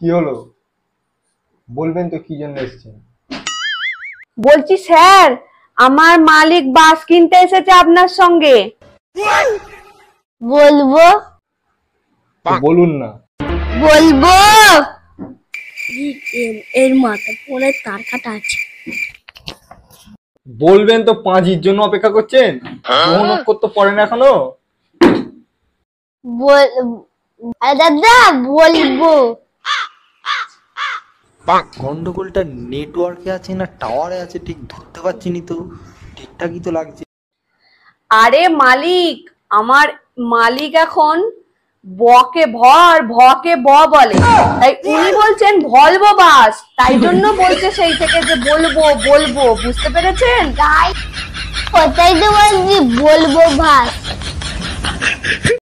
কি হলো? বলবেন তো কি জন্য এসেছেন? বলছি স্যার, আমার মালিক বাস কিনতে এসেছে আপনার সঙ্গে। বলবো? বলুন না। বলবো। এর মাথা পরে তার কাটা আছে। বলবেন তো, পাঁচির জন্য অপেক্ষা করছেন? গ্রহণ অক্ষর তো পড়ে না এখনো। দাদা বলবো। গন্ডগোলটা নেটওয়ার্কে আছে না টাওয়ারে আছে ঠিক ধরতে পারছি নি তো, ঠিকঠাকই তো লাগছে। আরে মালিক, আমার মালিক এখন বকে ভর ভকে ব বলে, তাই উনি বলছেন ভলভো বাস, তাই জন্য বলছে সেই থেকে যে বলবো বলবো, বুঝতে পেরেছেন? তাই কোথায় তো বলছি বলবো বাস।